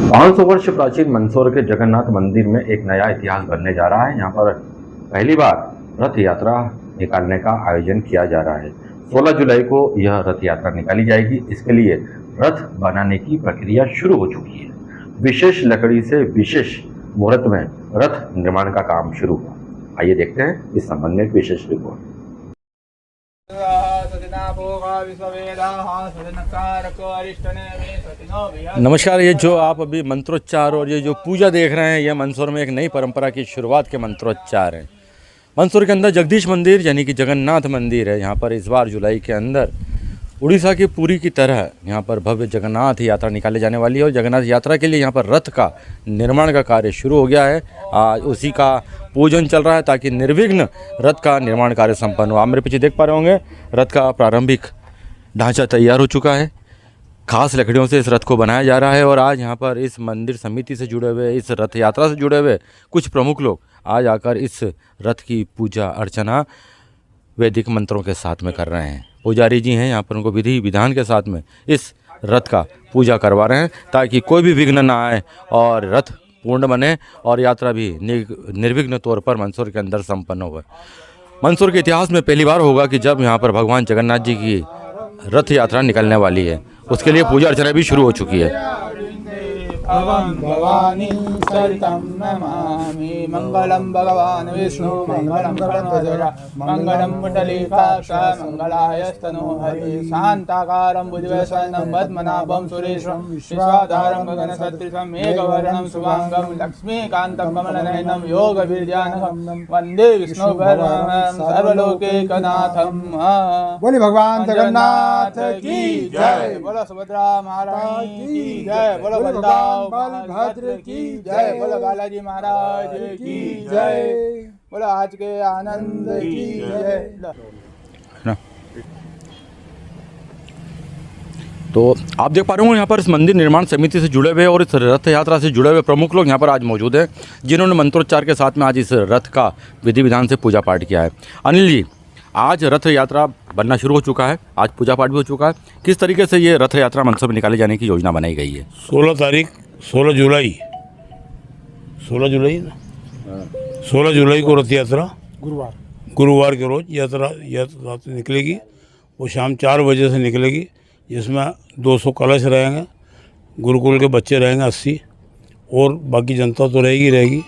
500 वर्ष प्राचीन मंदसौर के जगन्नाथ मंदिर में एक नया इतिहास बनने जा रहा है। यहाँ पर पहली बार रथ यात्रा निकालने का आयोजन किया जा रहा है। 16 जुलाई को यह रथ यात्रा निकाली जाएगी। इसके लिए रथ बनाने की प्रक्रिया शुरू हो चुकी है। विशेष लकड़ी से विशेष मुहूर्त में रथ निर्माण का काम शुरू हुआ। आइए देखते हैं इस संबंध में एक विशेष रिपोर्ट। नमस्कार। ये जो आप अभी मंत्रोच्चार और ये जो पूजा देख रहे हैं, यह मंदसौर में एक नई परंपरा की शुरुआत के मंत्रोच्चार हैं। मंदसौर के अंदर जगदीश मंदिर यानी कि जगन्नाथ मंदिर है। यहाँ पर इस बार जुलाई के अंदर उड़ीसा की पुरी की तरह यहाँ पर भव्य जगन्नाथ यात्रा निकाली जाने वाली है और जगन्नाथ यात्रा के लिए यहाँ पर रथ का निर्माण का कार्य शुरू हो गया है। आज उसी का पूजन चल रहा है ताकि निर्विघ्न रथ का निर्माण कार्य संपन्न हो। आप मेरे पीछे देख पा रहे होंगे, रथ का प्रारंभिक ढांचा तैयार हो चुका है। खास लकड़ियों से इस रथ को बनाया जा रहा है और आज यहाँ पर इस मंदिर समिति से जुड़े हुए, इस रथ यात्रा से जुड़े हुए कुछ प्रमुख लोग आज आकर इस रथ की पूजा अर्चना वैदिक मंत्रों के साथ में कर रहे हैं। पुजारी जी हैं यहाँ पर, उनको विधि विधान के साथ में इस रथ का पूजा करवा रहे हैं ताकि कोई भी विघ्न ना आए और रथ पूर्ण बने और यात्रा भी निर्विघ्न तौर पर मंदसौर के अंदर संपन्न हो। मंदसौर के इतिहास में पहली बार होगा कि जब यहाँ पर भगवान जगन्नाथ जी की रथ यात्रा निकलने वाली है। उसके लिए पूजा अर्चना भी शुरू हो चुकी है। भवानी सरितं नमामि। मंगलम भगवान विष्णु मंगलम गणध्वज मंगलम कुंडलीकाक्ष मंगलायस्तनो हरि शांताकारं भुजगशयनं पद्मनाभं सुरेशं विश्वाधारं गगनसदृशं मेघवर्णं शुभांगं लक्ष्मीकान्तं कमलनयनं योगवीर्यानघं वन्दे विष्णुपरमं सर्वलोकैकनाथं। बोले भगवान जगन्नाथ की जय। बोलो सुभद्रा महारानी की जय। बोलो बलभद्र की जय। बोलो बालाजी महाराज की जय। बोलो आज के आनंद की जय। तो आप देख पा रहे हो यहाँ पर इस मंदिर निर्माण समिति से जुड़े हुए और इस रथ यात्रा से जुड़े हुए प्रमुख लोग यहाँ पर आज मौजूद हैं, जिन्होंने मंत्रोच्चार के साथ में आज इस रथ का विधि विधान से पूजा पाठ किया है। अनिल जी, आज रथ यात्रा बनना शुरू हो चुका है, आज पूजा पाठ भी हो चुका है। किस तरीके से ये रथ यात्रा मंदसौर में निकाले जाने की योजना बनाई गई है? 16 जुलाई को रथ यात्रा गुरुवार के रोज यात्रा निकलेगी। वो शाम 4 बजे से निकलेगी, जिसमें 200 कलश रहेंगे, गुरुकुल के बच्चे रहेंगे 80 और बाकी जनता तो रहेगी।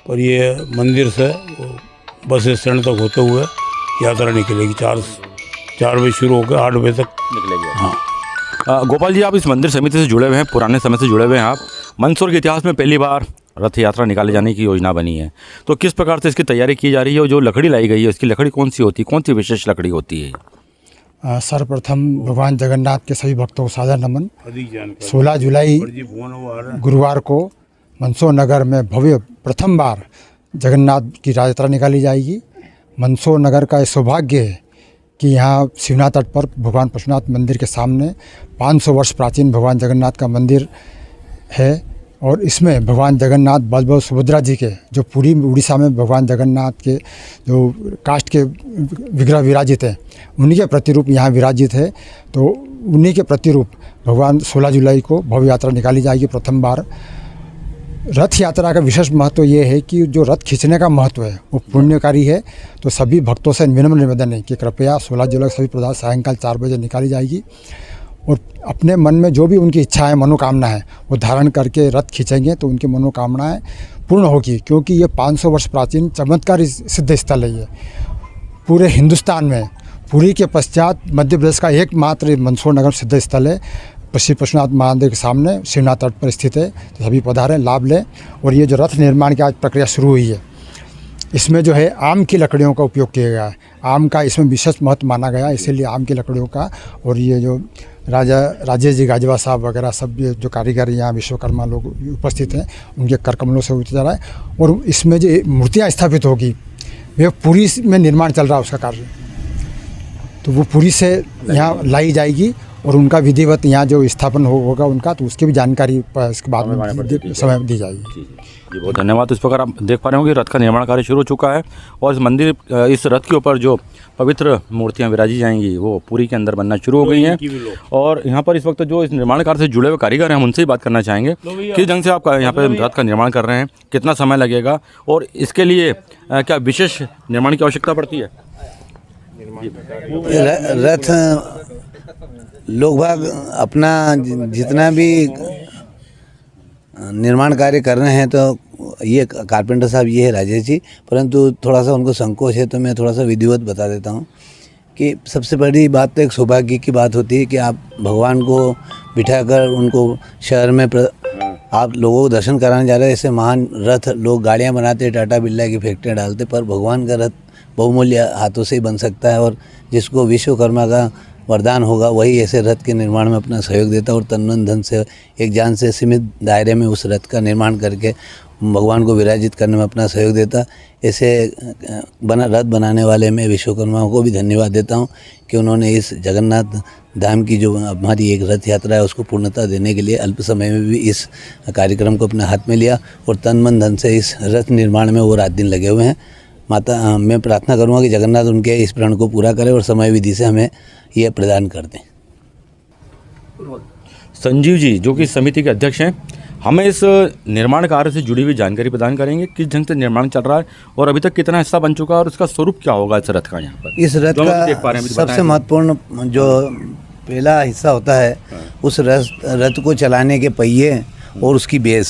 पर ये मंदिर से बस स्टैंड तक होते हुए यात्रा निकलेगी। 4 बजे शुरू होकर 8 बजे तक निकलेगी। हाँ गोपाल जी, आप इस मंदिर समिति से जुड़े हुए हैं, पुराने समय से जुड़े हुए हैं। आप मंदसौर के इतिहास में पहली बार रथ यात्रा निकाले जाने की योजना बनी है, तो किस प्रकार से इसकी तैयारी की जा रही है और जो लकड़ी लाई गई है उसकी लकड़ी कौन सी होती है, कौन सी विशेष लकड़ी होती है? सर्वप्रथम भगवान जगन्नाथ के सभी भक्तों को सादर नमन। 16 जुलाई गुरुवार को मंदसौर नगर में भव्य प्रथम बार जगन्नाथ की रथ यात्रा निकाली जाएगी। मंदसौर नगर का सौभाग्य है कि यहाँ शिवनाथ तट पर भगवान पशुनाथ मंदिर के सामने 500 वर्ष प्राचीन भगवान जगन्नाथ का मंदिर है और इसमें भगवान जगन्नाथ बलभद्र सुभद्रा जी के जो पूरी उड़ीसा में भगवान जगन्नाथ के जो काष्ठ के विग्रह विराजित हैं, उन्हीं के प्रतिरूप यहाँ विराजित है। तो उन्हीं के प्रतिरूप भगवान 16 जुलाई को भव्य यात्रा निकाली जाएगी प्रथम बार। रथ यात्रा का विशेष महत्व ये है कि जो रथ खींचने का महत्व है वो पुण्यकारी है। तो सभी भक्तों से विनम्र निवेदन है कि कृपया 16 जुलाई सभी प्रदान सायंकाल 4 बजे निकाली जाएगी और अपने मन में जो भी उनकी इच्छा है, मनोकामना है, वो धारण करके रथ खींचेंगे तो उनकी मनोकामनाएं पूर्ण होगी। क्योंकि ये 500 वर्ष प्राचीन चमत्कारी सिद्ध स्थल है। ये पूरे हिंदुस्तान में पुरी के पश्चात मध्य प्रदेश का एकमात्र मंदसौर नगर सिद्ध स्थल है। श्री पशुनाथ महादेव के सामने शिवनाथ तट पर स्थित है। तो सभी पधारें, लाभ लें। और ये जो रथ निर्माण की आज प्रक्रिया शुरू हुई है, इसमें जो है आम की लकड़ियों का उपयोग किया गया है। आम का इसमें विशेष महत्व माना गया, इसीलिए आम की लकड़ियों का। और ये जो राजेश जी गाजवा साहब वगैरह सब जो कारीगर यहाँ विश्वकर्मा लोग उपस्थित हैं, उनके कर कमलों से उतर रहा है। और इसमें जो मूर्तियाँ स्थापित होगी, वे पुरी में निर्माण चल रहा है उसका कार्य, तो वो पुरी से यहाँ लाई जाएगी और उनका विधिवत यहाँ जो स्थापन होगा उनका, तो उसकी भी जानकारी इसके बाद में समय दी जाएगी। जी बहुत धन्यवाद। इस प्रकार आप देख पा रहे होंगे रथ का निर्माण कार्य शुरू हो चुका है और इस रथ के ऊपर जो पवित्र मूर्तियां विराजी जाएंगी वो पुरी के अंदर बनना शुरू हो गई हैं। और यहाँ पर इस वक्त जो इस निर्माण कार्य से जुड़े हुए कारीगर हैं हम उनसे ही बात करना चाहेंगे, किस ढंग से आप यहाँ पर रथ का निर्माण कर रहे हैं, कितना समय लगेगा और इसके लिए क्या विशेष निर्माण की आवश्यकता पड़ती है? रथ लोग भाग अपना जितना भी निर्माण कार्य कर रहे हैं, तो ये कारपेंटर साहब ये है राजेश जी, परंतु थोड़ा सा उनको संकोच है, तो मैं थोड़ा सा विधिवत बता देता हूँ कि सबसे बड़ी बात तो एक सौभाग्य की बात होती है कि आप भगवान को बिठाकर उनको शहर में आप लोगों को दर्शन कराने जा रहे हैं। ऐसे महान रथ लोग गाड़ियाँ बनाते, टाटा बिरला की फैक्ट्रियाँ डालते, पर भगवान का रथ बहुमूल्य हाथों से ही बन सकता है और जिसको विश्वकर्मा का वरदान होगा वही ऐसे रथ के निर्माण में अपना सहयोग देता और तन मन धन से एक जान से सीमित दायरे में उस रथ का निर्माण करके भगवान को विराजित करने में अपना सहयोग देता। ऐसे रथ बनाने वाले मैं विश्वकर्माओं को भी धन्यवाद देता हूं कि उन्होंने इस जगन्नाथ धाम की जो हमारी एक रथ यात्रा है उसको पूर्णता देने के लिए अल्प समय में भी इस कार्यक्रम को अपने हाथ में लिया और तन मन धन से इस रथ निर्माण में वो रात दिन लगे हुए हैं। माता मैं प्रार्थना करूँगा कि जगन्नाथ उनके इस प्रण को पूरा करें और समय विधि से हमें ये प्रदान कर दें। संजीव जी जो कि समिति के अध्यक्ष हैं, हमें इस निर्माण कार्य से जुड़ी हुई जानकारी प्रदान करेंगे, किस ढंग से निर्माण चल रहा है और अभी तक कितना हिस्सा बन चुका है और इसका स्वरूप क्या होगा इस रथ का? यहाँ पर इस रथ का सबसे महत्वपूर्ण जो पहला हिस्सा होता है उस रथ को चलाने के पहिए और उसकी बेस,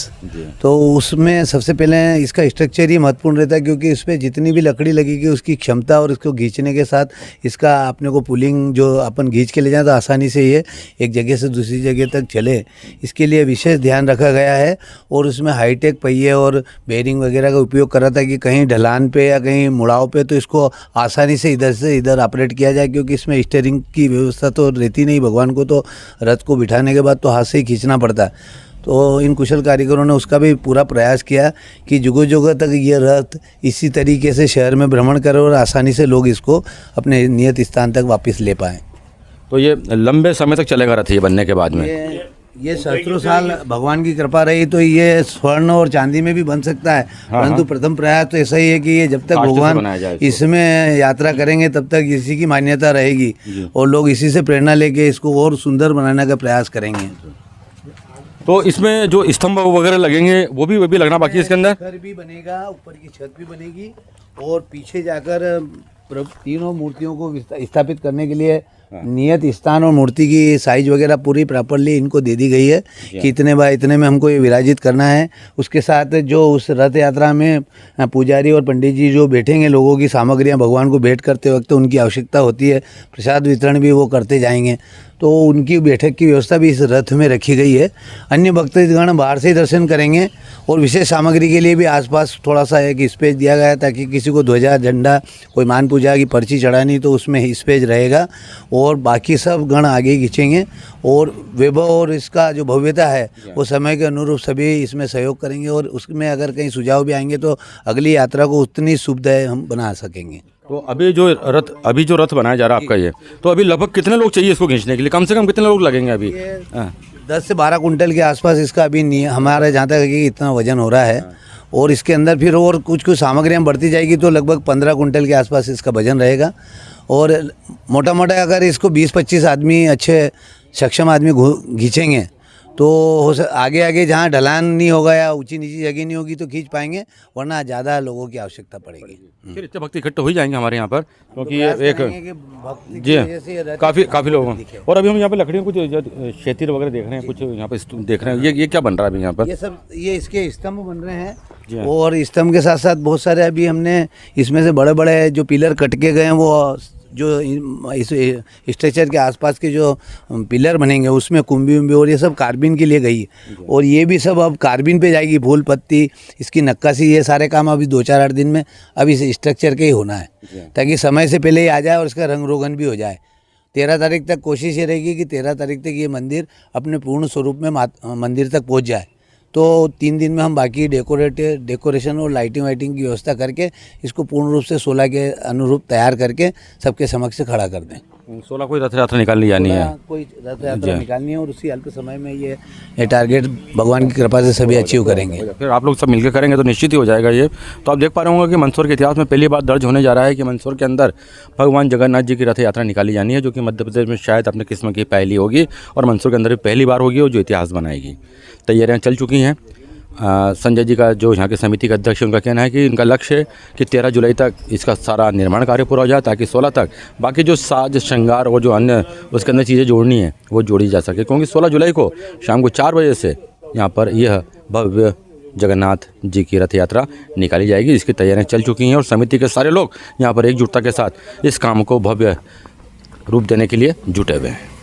तो उसमें सबसे पहले इसका स्ट्रक्चर ही महत्वपूर्ण रहता है क्योंकि इस पर जितनी भी लकड़ी लगेगी उसकी क्षमता और इसको खींचने के साथ इसका अपने को पुलिंग जो अपन खींच के ले जाए तो आसानी से ये एक जगह से दूसरी जगह तक चले, इसके लिए विशेष ध्यान रखा गया है। और उसमें हाईटेक पहिए और बेरिंग वगैरह का उपयोग करा था कि कहीं ढलान पे या कहीं मुड़ाव पे तो इसको आसानी से इधर ऑपरेट किया जाए, क्योंकि इसमें स्टीयरिंग की व्यवस्था तो रहती नहीं, भगवान को तो रथ को बिठाने के बाद तो हाथ से ही खींचना पड़ता है। तो इन कुशल कारीगरों ने उसका भी पूरा प्रयास किया कि जुगों जुगों तक ये रथ इसी तरीके से शहर में भ्रमण करे और आसानी से लोग इसको अपने नियत स्थान तक वापस ले पाएँ। तो ये लंबे समय तक चलेगा रथ ये बनने के बाद में? ये 17 साल भगवान की कृपा रही तो ये स्वर्ण और चांदी में भी बन सकता है, परंतु प्रथम प्रयास तो ऐसा ही है कि ये जब तक भगवान इसमें यात्रा करेंगे तब तक इसी की मान्यता रहेगी और लोग इसी से प्रेरणा लेके इसको और सुंदर बनाने का प्रयास करेंगे। तो इसमें जो स्तंभ वगैरह लगेंगे वो भी लगना बाकी है इसके अंदर? घर भी बनेगा, ऊपर की छत भी बनेगी और पीछे जाकर तीनों मूर्तियों को स्थापित करने के लिए नियत स्थान और मूर्ति की साइज वगैरह पूरी प्रॉपर्ली इनको दे दी गई है कि इतने बाय इतने में हमको ये विराजित करना है। उसके साथ जो उस रथ यात्रा में पुजारी और पंडित जी जो बैठेंगे, लोगों की सामग्रियां भगवान को भेंट करते वक्त उनकी आवश्यकता होती है, प्रसाद वितरण भी वो करते जाएंगे, तो उनकी बैठक की व्यवस्था भी इस रथ में रखी गई है। अन्य भक्तगण बाहर से ही दर्शन करेंगे और विशेष सामग्री के लिए भी आसपास थोड़ा सा एक स्पेस दिया गया है ताकि किसी को ध्वजा झंडा कोई मान पूजा की पर्ची चढ़ानी तो उसमें स्पेस रहेगा और बाकी सब गण आगे खींचेंगे और वैभव और इसका जो भव्यता है वो समय के अनुरूप सभी इसमें सहयोग करेंगे और उसमें अगर कहीं सुझाव भी आएंगे तो अगली यात्रा को उतनी सुविधाएँ हम बना सकेंगे। तो अभी जो रथ बनाया जा रहा है आपका ये, तो अभी लगभग कितने लोग चाहिए इसको खींचने के लिए? कम से कम कितने लोग लगेंगे अभी? 10 से 12 कुंटल के आसपास इसका अभी हमारे जहाँ तक है कि इतना वजन हो रहा है और इसके अंदर फिर और कुछ सामग्रियाँ बढ़ती जाएगी तो लगभग 15 कुंटल के आसपास इसका वजन रहेगा। और मोटा मोटा अगर इसको 20-25 आदमी अच्छे सक्षम आदमी खींचेंगे तो आगे जहाँ ढलान नहीं होगा या ऊंची नीची जगह नहीं होगी तो खींच पाएंगे, वरना ज़्यादा लोगों की आवश्यकता पड़ेगी। फिर इतने भक्त इकट्ठे हो ही जाएंगे हमारे यहाँ पर, क्योंकि ये एक जी काफ़ी लोग हैं। और अभी हम यहाँ पे लकड़ियों कुछ क्षेत्र वगैरह देख रहे हैं, कुछ यहाँ पे देख रहे हैं, ये क्या बन रहा है अभी यहाँ पर? ये इसके स्तंभ बन रहे हैं और स्तंभ के साथ साथ बहुत सारे अभी हमने इसमें से बड़े बड़े जो पिलर कट के गए हैं वो जो इस स्ट्रक्चर के आसपास के जो पिलर बनेंगे उसमें कुंभी उम्भी और ये सब कार्बिन के लिए गई और ये भी सब अब कार्बिन पे जाएगी, फूल पत्ती इसकी नक्काशी, ये सारे काम अभी 2-4-8 दिन में अब इस स्ट्रक्चर के ही होना है ताकि समय से पहले ही आ जाए और इसका रंग रोगन भी हो जाए। 13 तारीख तक कोशिश ये रहेगी कि 13 तारीख तक ये मंदिर अपने पूर्ण स्वरूप में मंदिर तक पहुँच जाए, तो 3 दिन में हम बाकी डेकोरेशन और लाइटिंग वाइटिंग की व्यवस्था करके इसको पूर्ण रूप से 16 के अनुरूप तैयार करके सबके समक्ष खड़ा कर दें। 16 कोई रथ यात्रा निकालनी जानी है। कोई रथ यात्रा निकालनी है और उसी अल्प समय में ये टारगेट भगवान की कृपा से सभी अचीव करेंगे। फिर आप लोग सब मिलकर करेंगे तो निश्चित ही हो जाएगा ये। तो आप देख पा रहे होंगे कि मंदसौर के इतिहास में पहली बार दर्ज होने जा रहा है कि मंदसौर के अंदर भगवान जगन्नाथ जी की रथ यात्रा निकाली जानी है, जो कि मध्य प्रदेश में शायद अपने किस्म की पहली होगी और मंदसौर के अंदर पहली बार होगी और जो इतिहास बनाएगी। तैयारियाँ चल चुकी हैं। संजय जी का जो यहाँ के समिति का अध्यक्ष, उनका कहना है कि इनका लक्ष्य है कि 13 जुलाई तक इसका सारा निर्माण कार्य पूरा हो जाए, ताकि 16 तक बाकी जो साज श्रृंगार और जो अन्य उसके अंदर चीज़ें जोड़नी है वो जोड़ी जा सके, क्योंकि 16 जुलाई को शाम को 4 बजे से यहाँ पर यह भव्य जगन्नाथ जी की रथ यात्रा निकाली जाएगी, जिसकी तैयारियाँ चल चुकी हैं और समिति के सारे लोग यहाँ पर एकजुटता के साथ इस काम को भव्य रूप देने के लिए जुटे हुए हैं।